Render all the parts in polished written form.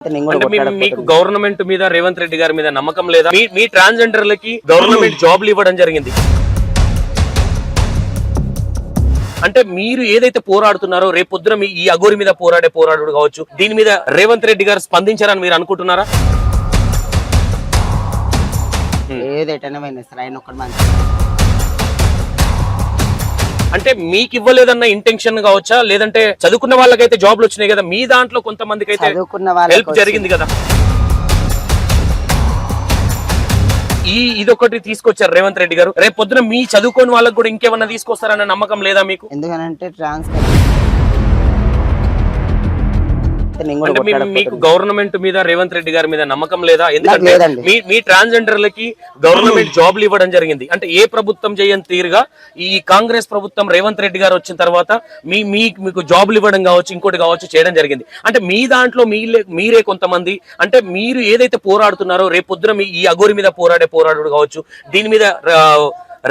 మీకు గవర్నమెంట్ మీద రేవంత్ రెడ్డి గారి మీద నమ్మకం లేదా? మీ ట్రాన్స్జెండర్లకి గవర్నమెంట్ జాబ్లు ఇవ్వడం జరిగింది. అంటే మీరు ఏదైతే పోరాడుతున్నారో రేపు పొద్దున మీ ఈ అఘోరి మీద పోరాడు కావచ్చు, దీని మీద రేవంత్ రెడ్డి గారు స్పందించారని మీరు అనుకుంటున్నారా? అంటే మీకు ఇవ్వలేదన్న ఇంటెన్షన్ కావచ్చా, లేదంటే చదువుకున్న వాళ్ళకైతే జాబ్లు వచ్చినాయి కదా, మీ దాంట్లో కొంతమందికి అయితే హెల్ప్ జరిగింది కదా, ఇదొకటి తీసుకొచ్చారు రేవంత్ రెడ్డి గారు. రేపు పొద్దున మీ చదువుకోని వాళ్ళకి కూడా ఇంకేమన్నా తీసుకొస్తారన్న నమ్మకం లేదా మీకు? ఎందుకంటే మీకు గవర్నమెంట్ మీద రేవంత్ రెడ్డి గారి మీద నమ్మకం లేదా? ఎందుకంటే మీ ట్రాన్స్జెండర్లకి గవర్నమెంట్ జాబ్లు ఇవ్వడం జరిగింది. అంటే ఏ ప్రభుత్వం చేయని తీరుగా ఈ కాంగ్రెస్ ప్రభుత్వం రేవంత్ రెడ్డి గారు వచ్చిన తర్వాత మీకు జాబ్లు ఇవ్వడం కావచ్చు, ఇంకోటి కావచ్చు చేయడం జరిగింది. అంటే మీ దాంట్లో మీరే కొంతమంది, అంటే మీరు ఏదైతే పోరాడుతున్నారో రేపు పొద్దున మీ ఈ అఘోరి మీద పోరాడు కావచ్చు, దీని మీద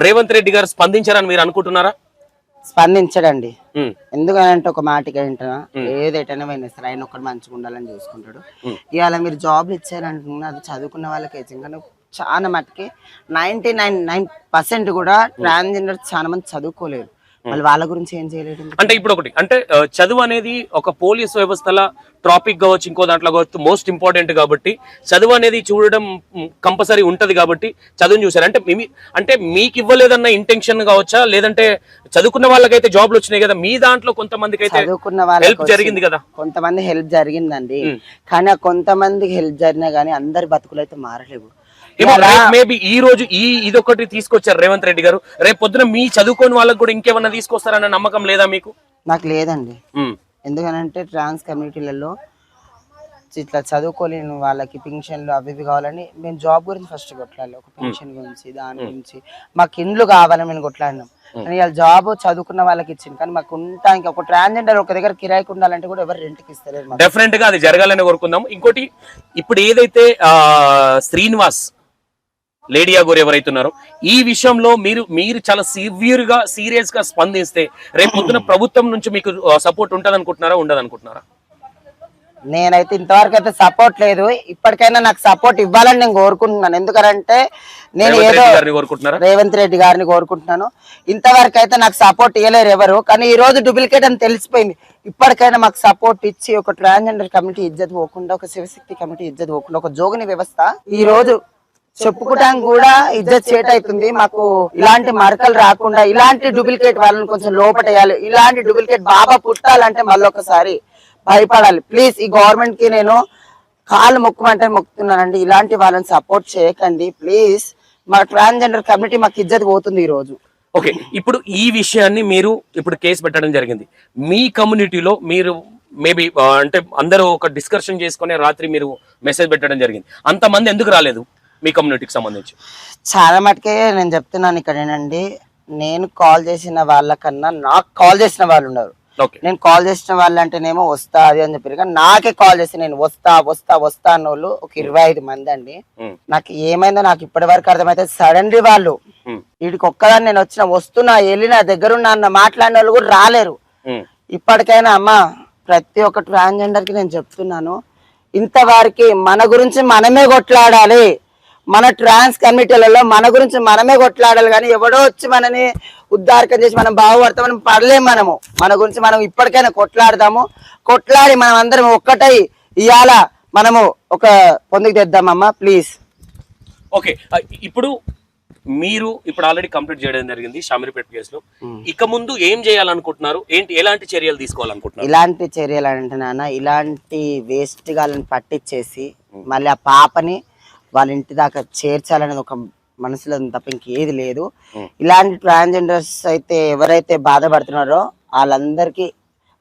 రేవంత్ రెడ్డి గారు స్పందించారని మీరు అనుకుంటున్నారా? స్పందించడండి. ఎందుకంటే ఒక మాటకి ఏంటన్నా, ఏదైనా సరే ఆయన ఒక్కడు మంచిగా ఉండాలని చూసుకుంటాడు. ఇవాళ మీరు జాబ్లు ఇచ్చారంటున్నా, అది చదువుకున్న వాళ్ళకి కానీ చాలా మటుకి 99% కూడా ట్రాన్స్జెండర్ చాలా మంది చదువుకోలేరు. వాళ్ళ గురించి ఏం చేయలేదు. అంటే ఇప్పుడు ఒకటి, అంటే చదువు అనేది ఒక పోలీస్ వ్యవస్థల టాపిక్ కావచ్చు, ఇంకో దాంట్లో కావచ్చు, మోస్ట్ ఇంపార్టెంట్ కాబట్టి చదువు అనేది చూడడం కంపల్సరీ ఉంటది కాబట్టి చదువుని చూసారు. అంటే మీకు ఇవ్వలేదన్న ఇంటెన్షన్ కావచ్చా, లేదంటే చదువుకున్న వాళ్ళకైతే జాబ్లు వచ్చినాయి కదా, మీ దాంట్లో కొంతమందికి అయితే చదువుకున్న వాళ్ళకి హెల్ప్ జరిగింది కదా? కొంతమంది హెల్ప్ జరిగిందండి, కానీ కొంతమందికి హెల్ప్ జరిగినా కానీ అందరి బతుకులు అయితే మారలేవు. మేబీ ఈ రోజు ఇదొకటి తీసుకొచ్చారు రేవంత్ రెడ్డి గారు. రేపు పొద్దున మీ చదువుకోని వాళ్ళకి కూడా ఇంకేమన్నా తీసుకొస్తారన్న నమ్మకం లేదా మీకు? నాకు లేదండి. ఎందుకనంటే ట్రాన్స్ కమ్యూనిటీలలో ఇట్లా చదువుకోలేని వాళ్ళకి పింఛన్లు అవి ఇవి కావాలని మేము జాబ్ గురించి ఫస్ట్ కొట్లాలి. ఒక పింఛన్ గురించి, దాని గురించి మాకు ఇండ్లు కావాలని మేము కొట్లాడినాం. కానీ వాళ్ళ జాబ్ చదువుకున్న వాళ్ళకి ఇచ్చింది, కానీ మాకు ఉంటానికి ఒక ట్రాన్స్జెండర్ ఒక దగ్గర కిరాయికి ఉండాలంటే కూడా ఎవరు రెంట్కి ఇస్తలేరు. డెఫినెట్ గా అది జరగాలని కోరుకుందాం. ఇంకోటి, ఇప్పుడు ఏదైతే శ్రీనివాస్ లేడీ అఘోరి ఎవరైతే ఉన్నారో ఈ విషయంలో మీరు చాలా సీరియస్ గా స్పందిస్తే రేపు పొద్దున ప్రభుత్వం నుంచి మీకు సపోర్ట్ ఉంటది అనుకుంటున్నారా, ఉండదు అనుకుంటున్నారా? నేనైతే ఇంతవరకు అయితే సపోర్ట్ లేదు. ఇప్పటికైనా నాకు సపోర్ట్ ఇవ్వాలని నేను కోరుకుంటున్నాను. ఎందుకంటే నేను ఏదో రేవంత్ రెడ్డి గారిని కోరుకుంటున్నాను. ఇంతవరకు అయితే నాకు సపోర్ట్ ఇవ్వలేరు ఎవరు, కానీ ఈ రోజు డూప్లికేట్ అని తెలిసిపోయింది. ఇప్పటికైనా మాకు సపోర్ట్ ఇచ్చి ఒక ట్రాన్స్జెండర్ కమిటీ ఇజ్జత్ పోకుండా, ఒక శివశక్తి కమిటీ ఇజ్జత్ పోకుండా, ఒక జోగిని వ్యవస్థ ఈ రోజు చెప్పుకోవడానికి కూడా ఇజ్జత్ చేట్ అవుతుంది. మాకు ఇలాంటి మరకలు రాకుండా ఇలాంటి డూప్లికేట్ వాళ్ళని కొంచెం లోపటేయాలి. ఇలాంటి డూప్లికేట్ బాబా పుట్టాలంటే మళ్ళొకసారి భయపడాలి. ప్లీజ్ ఈ గవర్నమెంట్ కి నేను కాళ్ళు మొక్కమంటే మొక్కుతున్నానండి. ఇలాంటి వాళ్ళని సపోర్ట్ చేయకండి ప్లీజ్. మా ట్రాన్స్జెండర్ కమిటీ మాకు ఇజ్జత్ పోతుంది ఈ రోజు. ఓకే, ఇప్పుడు ఈ విషయాన్ని మీరు ఇప్పుడు కేసు పెట్టడం జరిగింది. మీ కమ్యూనిటీలో మీరు మేబీ అంటే అందరూ ఒక డిస్కషన్ చేసుకునే రాత్రి మీరు మెసేజ్ పెట్టడం జరిగింది. అంతమంది ఎందుకు రాలేదు మీ కమ్యూనిటీకి సంబంధించి? చాలా మటుకే నేను చెప్తున్నాను ఇక్కడ ఏంటండి, నేను కాల్ చేసిన వాళ్ళకన్నా నాకు కాల్ చేసిన వాళ్ళు ఉన్నారు. నేను కాల్ చేసిన వాళ్ళు అంటేనేమో వస్తా అది అని చెప్పారు, కానీ నాకే కాల్ చేసి నేను వస్తా అన్న వాళ్ళు ఒక 25 మంది అండి. నాకు ఏమైందో నాకు ఇప్పటి వరకు అర్థమైతే సడన్లీ వాళ్ళు వీడికి ఒక్కదాన్ని నేను వచ్చిన వస్తున్నా వెళ్ళిన దగ్గరున్నా అన్న మాట్లాడిన వాళ్ళు కూడా రాలేరు. ఇప్పటికైనా అమ్మ ప్రతి ఒక్క ట్రాన్స్జెండర్ కి నేను చెప్తున్నాను, ఇంతవరకు మన గురించి మనమే కొట్లాడాలి. మన ట్రాన్స్ కమిటీలలో మన గురించి మనమే కొట్లాడాలి, కానీ ఎవడో వచ్చి మనని ఉద్ధారకం చేసి మనం బాగుపడతాం మనం పడలేము. మన గురించి మనం ఇప్పటికైనా కొట్లాడి మనం అందరం ఒక్కటై ఇవాళ మనము ఒక పొందుకు తెద్దామమ్మా ప్లీజ్. ఓకే, ఇప్పుడు ఆల్రెడీ కంప్లీట్ చేయడం జరిగింది షామీర్పేట కేసులో. ఇక ముందు ఏం చేయాలనుకుంటున్నారు, ఎలాంటి చర్యలు తీసుకోవాలనుకుంటున్నారు? ఇలాంటి చర్యలు అంటే నాన్న, ఇలాంటి వేస్ట్ గాలను పట్టించేసి మళ్ళీ ఆ పాపని వాళ్ళ ఇంటి దాకా చేర్చాలనేది ఒక మనసులో తప్ప ఇంకేది లేదు. ఇలాంటి ట్రాన్స్జెండర్స్ అయితే ఎవరైతే బాధపడుతున్నారో వాళ్ళందరికీ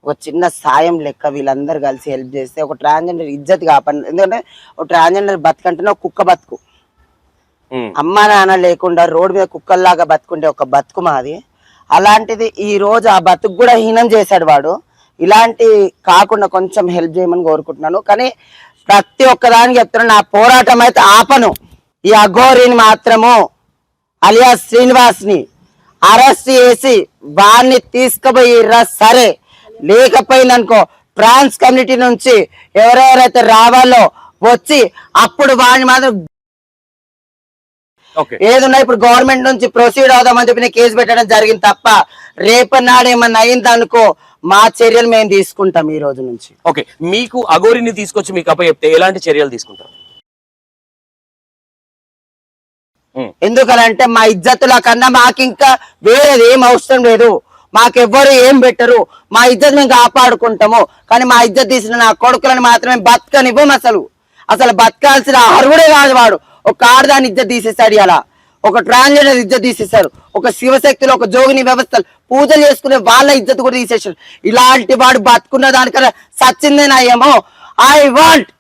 ఒక చిన్న సాయం లెక్క వీళ్ళందరూ కలిసి హెల్ప్ చేస్తే ఒక ట్రాన్స్జెండర్ ఇజ్జత్ కాపాడు. ఎందుకంటే ఒక ట్రాన్స్జెండర్ బతుకంటేనే ఒక కుక్క బతుకు. అమ్మ నాన్న లేకుండా రోడ్డు మీద కుక్కల్లాగా బతుకుంటే ఒక బతుకు మాది. అలాంటిది ఈ రోజు ఆ బతుకు కూడా హీనం చేశాడు వాడు. ఇలాంటి కాకుండా కొంచెం హెల్ప్ చేయమని కోరుకుంటున్నాను. కానీ ప్రతి ఒక్కదానికి చెప్తున్నాను, నా పోరాటం అయితే ఆపను. ఈ అఘోరిని మాత్రము అలియా శ్రీనివాస్ ని అరెస్ట్ చేసి వాడిని తీసుకుపోయిర్రా సరే, లేకపోయిందనుకో ట్రాన్స్ కమ్యూనిటీ నుంచి ఎవరెవరైతే రావాలో వచ్చి అప్పుడు వాడిని మాత్రం ఏదున్నా ఇప్పుడు గవర్నమెంట్ నుంచి ప్రొసీడ్ అవుదామని చెప్పి కేసు పెట్టడం జరిగింది తప్ప రేపన్నాడు ఏమన్నా అయిందనుకో మా చర్యలు మేము తీసుకుంటాం ఈ రోజు నుంచి. ఓకే, మీకు అఘోరిని తీసుకొచ్చి మీకు అప్పచెప్తే ఎలాంటి చర్యలు తీసుకుంటారు? ఎందుకనంటే మా ఇజ్జతుల కన్నా మాకు ఇంకా వేరేది ఏం అవసరం లేదు, మాకెవ్వరు ఏం పెట్టరు, మా ఇజ్జత్ మేము కాపాడుకుంటాము. కానీ మా ఇజ్జత్ తీసిన నా కొడుకులను మాత్రమే బతకనివ్వం. అసలు బతకాల్సిన అర్హుడే కాదు వాడు. ఒక ఆడదాని ఇజ్జత్ తీసేస్తాడు, అలా ఒక ట్రాన్స్జెండర్ ఇజ్జత్ తీసేస్తారు, ఒక శివశక్తులు ఒక జోగిని వ్యవస్థలు పూజలు చేసుకునే వాళ్ళ ఇజ్జత్ కూడా తీసేసాడు. ఇలాంటి వాడు బతుకున్న దానికన్నా సచ్చిందేనాయేమో. ఐ వాంట్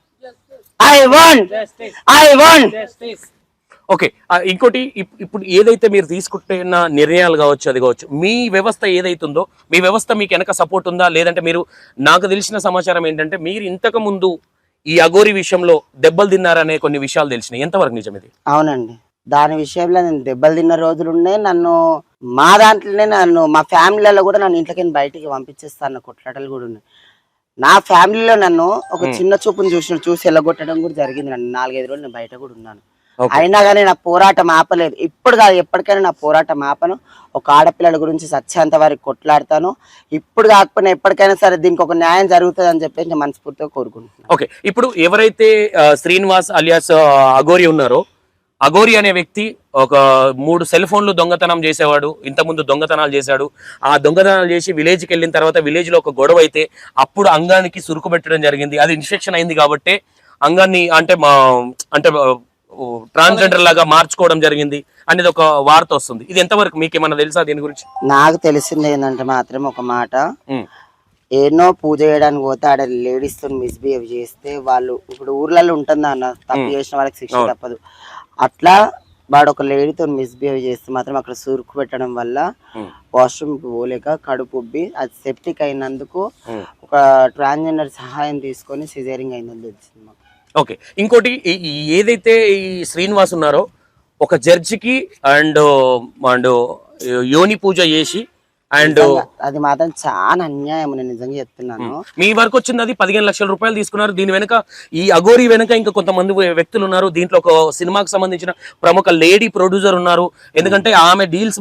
ఓకే, ఇంకోటి ఇప్పుడు ఏదైతే మీరు తీసుకుంటున్న నిర్ణయాలు కావచ్చు, అది కావచ్చు, మీ వ్యవస్థ ఏదైతుందో మీ వ్యవస్థ మీకు వెనక సపోర్ట్ ఉందా? లేదంటే మీరు, నాకు తెలిసిన సమాచారం ఏంటంటే మీరు ఇంతకు ముందు ఈ అఘోరి విషయంలో దెబ్బలు తిన్నారనే కొన్ని విషయాలు తెలిసినాయి, ఎంతవరకు నిజం ఇది? అవునండి, దాని విషయంలో నేను దెబ్బలు తిన్న రోజులున్నాయి. మా దాంట్లోనే మా ఫ్యామిలీలో కూడా నన్ను ఇంట్లోకి బయటికి పంపించేస్తాను కొట్లాటలు కూడా ఉన్నాయి. నా ఫ్యామిలీలో నన్ను ఒక చిన్న చూపును చూసి వెళ్ళగొట్టడం కూడా జరిగింది. నన్ను 4-5 రోజులు నేను బయట కూడా ఉన్నాను. అయినా కానీ నా పోరాటం ఆపలేదు. ఇప్పుడు కాదు, ఎప్పటికైనా నా పోరాటం ఆపను. ఒక ఆడపిల్లల గురించి సత్యాంత వారికి కొట్లాడతాను. ఇప్పుడు కాకపోయినా ఎప్పటికైనా సరే దీనికి ఒక న్యాయం జరుగుతుంది అని చెప్పేసి నేను మనస్ఫూర్తిగా కోరుకుంటున్నాను. ఓకే, ఇప్పుడు ఎవరైతే శ్రీనివాస్ అలియాస్ అఘోరి ఉన్నారో, అఘోరి అనే వ్యక్తి ఒక 3 సెల్ ఫోన్లు దొంగతనం చేసేవాడు. ఇంతకుముందు దొంగతనాలు చేశాడు. ఆ దొంగతనాలు చేసి విలేజ్కి వెళ్ళిన తర్వాత విలేజ్ లో ఒక గొడవ అయితే అప్పుడు అంగానికి సురుకు పెట్టడం జరిగింది. అది ఇన్ఫెక్షన్ అయింది కాబట్టి అంగాన్ని అంటే ట్రాన్స్జెండర్ లాగా మార్చుకోవడం జరిగింది అనేది ఒక వార్త వస్తుంది. ఇది ఎంతవరకు మీకు ఏమన్నా తెలుసా దీని గురించి? నాకు తెలిసింది ఏంటంటే మాత్రం ఒక మాట, ఎన్నో పూజ చేయడానికి పోతే ఆడ లేడీస్ తో మిస్బిహేవ్ చేస్తే వాళ్ళు, ఇప్పుడు ఊర్లలో ఉంటుంది అన్న, తప్పు చేసిన వాళ్ళకి శిక్ష తప్పదు. అట్లా వాడు ఒక లేడీతో మిస్బిహేవ్ చేస్తే మాత్రం అక్కడ సురుకు పెట్టడం వల్ల వాష్రూమ్ పోలేక కడుపు ఉబ్బి అది సెప్టిక్ అయినందుకు ఒక ట్రాన్స్జెండర్ సహాయం తీసుకొని సిజేరింగ్ అయిందని తెలిసింది మాకు. ఓకే, ఇంకోటి ఏదైతే ఈ శ్రీనివాస్ ఉన్నారో ఒక జడ్జికి అండ్ యోని పూజ చేసి అండ్ అది మాత్రం చాలా అన్యాయం, నేను నిజంగా చెప్తున్నాను. మీ వరకు వచ్చింది అది 15 లక్షల రూపాయలు తీసుకున్నారు. దీని వెనక ఈ అఘోరి వెనక ఇంకా కొంతమంది వ్యక్తులు ఉన్నారు. దీంట్లో ఒక సినిమాకి సంబంధించిన ప్రముఖ లేడీ ప్రొడ్యూసర్ ఉన్నారు. ఎందుకంటే ఆమె డీల్స్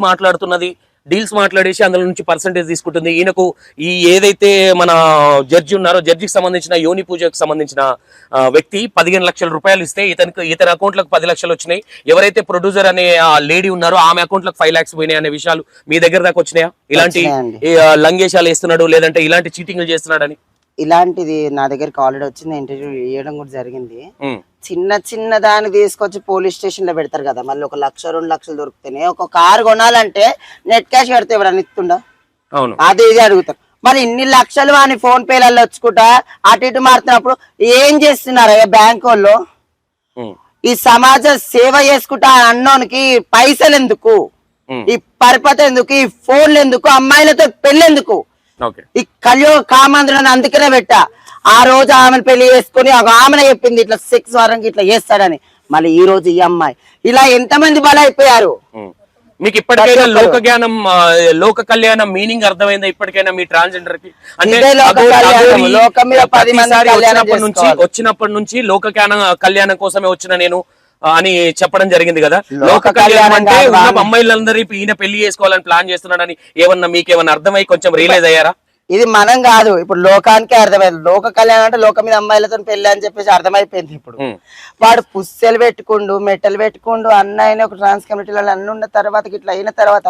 మాట్లాడేసి అందులో నుంచి పర్సంటేజ్ తీసుకుంటుంది. ఈయనకు ఈ ఏదైతే మన జడ్జి ఉన్నారో జడ్జికి సంబంధించిన యోని పూజకు సంబంధించిన వ్యక్తి 15 లక్షల రూపాయలు ఇస్తే ఇతని అకౌంట్లకు 10 లక్షలు వచ్చినాయి. ఎవరైతే ప్రొడ్యూసర్ అనే ఆ లేడీ ఉన్నారో ఆమె అకౌంట్లకు 5 లాక్స్ పోయినాయి అనే విషయాలు మీ దగ్గర దాకా వచ్చినాయా? ఇలాంటి లంగేశాలు వేస్తున్నాడు, లేదంటే ఇలాంటి చీటింగ్లు చేస్తున్నాడు అని? ఇలాంటిది నా దగ్గరికి ఆల్రెడీ వచ్చింది, ఇంటర్వ్యూ ఇవ్వడం కూడా జరిగింది. చిన్న దాన్ని తీసుకొచ్చి పోలీస్ స్టేషన్ లో పెడతారు కదా, మళ్ళీ 1 లక్ష 2 లక్షలు దొరుకుతాయి. ఒక కారు కొనాలంటే నెట్ క్యాష్ కడితే ఎవరన్నా ఇస్తుండా? అది ఇది అడుగుతారు. మరి ఇన్ని లక్షలు అని ఫోన్ పేలలో వచ్చుకుంటా అటు ఇటు మారుతున్నప్పుడు ఏం చేస్తున్నారు బ్యాంక్ వాళ్ళు? ఈ సమాజ సేవ చేసుకుంటా అన్నోనికి పైసలు ఎందుకు, ఈ పరిపతి ఎందుకు, ఈ ఫోన్లు ఎందుకు, అమ్మాయిలతో పెళ్ళెందుకు? ఈ కలియుగ కామాంధ్రులను అందుకనే పెట్టా. ఆ రోజు ఆమెను పెళ్లి చేసుకుని ఆమెనే చెప్పింది ఇట్లా సెక్స్ వారంకి ఇట్లా చేస్తాడని. మళ్ళీ ఈ రోజు ఈ అమ్మాయి, ఇలా ఎంతమంది బలైపోయారు? మీకు ఇప్పటికైనా లోక కళ్యాణం మీనింగ్ అర్థమైందా? ఇప్పటికైనా మీ ట్రాన్స్జెండర్ కి వచ్చినప్పటి నుంచి లోక కళ్యాణం కోసమే వచ్చిన నేను అని చెప్పడం జరిగింది కదా. లోక కళ్యాణం అంటే అమ్మాయిలందరూ ఈయన పెళ్లి చేసుకోవాలని ప్లాన్ చేస్తున్నాడని ఏమన్నా మీకేమన్నా అర్థమై కొంచెం రియలైజ్ అయ్యారా? ఇది మనం కాదు, ఇప్పుడు లోకానికే అర్థమైంది. లోక కళ్యాణం అంటే లోకం మీద అమ్మాయిలతో పెళ్లి అని చెప్పేసి అర్థమైపోయింది. ఇప్పుడు వాడు పుస్తెలు పెట్టుకుండు, మెట్టలు పెట్టుకుండు, అన్న అయిన ఒక ట్రాన్స్ కమ్యూనిటీలో అన్ని ఉన్న తర్వాత ఇట్లా అయిన తర్వాత